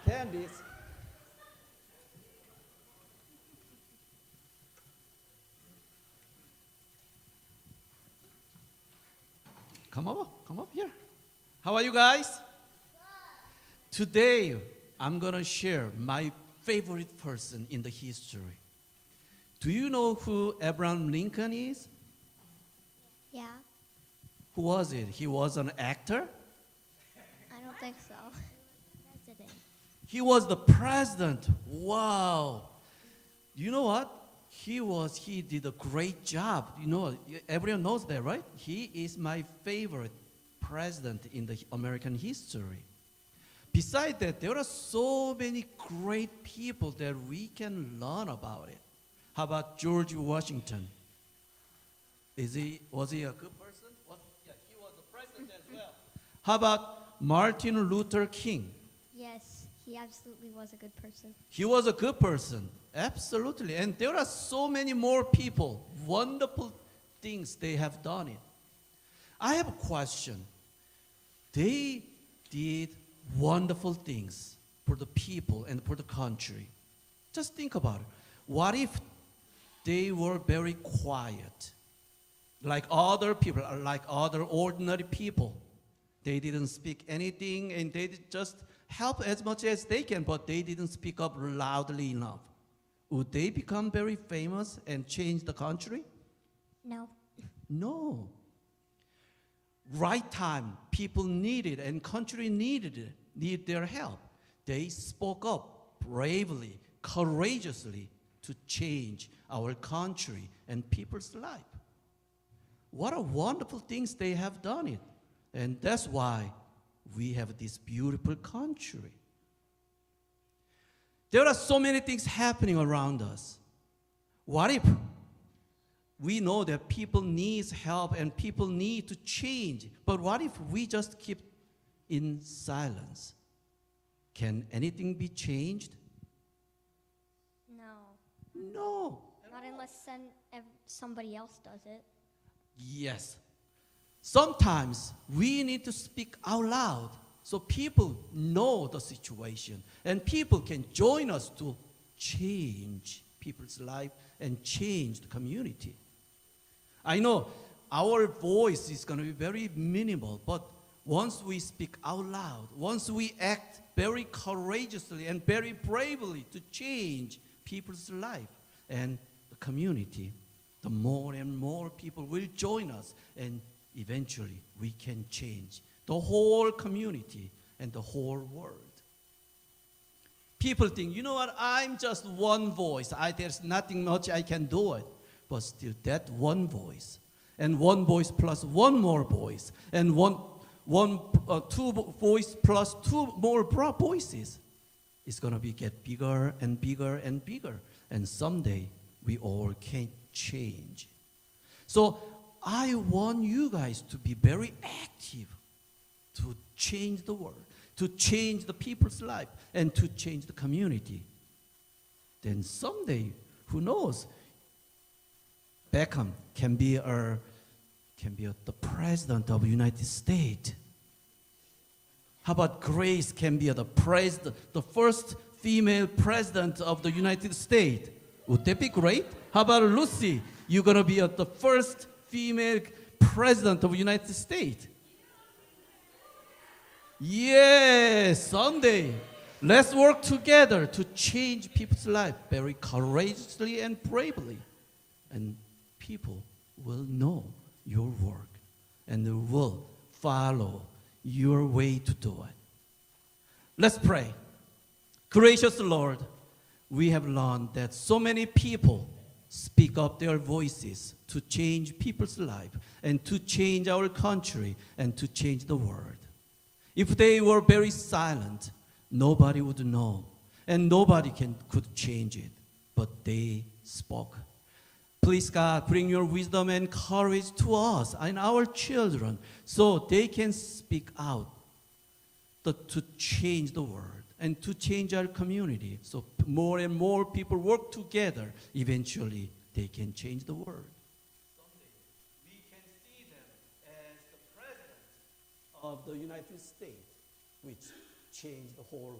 Candies. Come up here. How are you guys? Today, I'm gonna share my favorite person in the history. Do you know who Abraham Lincoln is? Yeah, Who was it? He was an actor? I don't think so. President. He was the president. Wow. You know what? He did a great job. You know, everyone knows that, right? He is my favorite president in the American history. Besides that, there are so many great people that we can learn about it. How about George Washington? Was he a good person? Yeah, he was a president as well. How about Martin Luther King? Yes, he absolutely was a good person. He was a good person, absolutely. And there are so many more people, wonderful things they have done it. I have a question. They did wonderful things for the people and for the country. Just think about it. What if they were very quiet, like other people, like other ordinary people? They didn't speak anything and they just help as much as they can, but they didn't speak up loudly enough. Would they become very famous and change the country? No. No. Right time, people needed and country need their help. They spoke up bravely, courageously to change our country and people's life. What a wonderful things they have done it. And that's why we have this beautiful country. There are so many things happening around us. What if we know that people need help and people need to change, but what if we just keep in silence? Can anything be changed? No. No. Not unless somebody else does it. Yes. Sometimes we need to speak out loud so people know the situation and people can join us to change people's life and change the community. I know our voice is going to be very minimal, but once we speak out loud, once we act very courageously and very bravely to change people's life and the community, the more and more people will join us, and eventually we can change the whole community and the whole world. People think, you know what, I'm just one voice. There's nothing much I can do it. But still, that one voice, and one voice plus one more voice, and two voice plus two more voices, is going to get bigger and bigger and bigger. And someday, we all can change. So I want you guys to be very active to change the world, to change the people's life, and to change the community. Then someday, who knows, Beckham can be the president of the United States. How about Grace can be the first female president of the United States? Would that be great? How about Lucy? You're going to be the first female president of the United States. Yes, someday. Let's work together to change people's life very courageously and bravely. And people will know your work and they will follow your way to do it. Let's pray. Gracious Lord, we have learned that so many people speak up their voices to change people's life and to change our country and to change the world. If they were very silent, nobody would know and nobody could change it, but they spoke. Please, God, bring your wisdom and courage to us and our children so they can speak out to change the world and to change our community. So more and more people work together. Eventually, they can change the world. Someday, we can see them as the president of the United States, which change the whole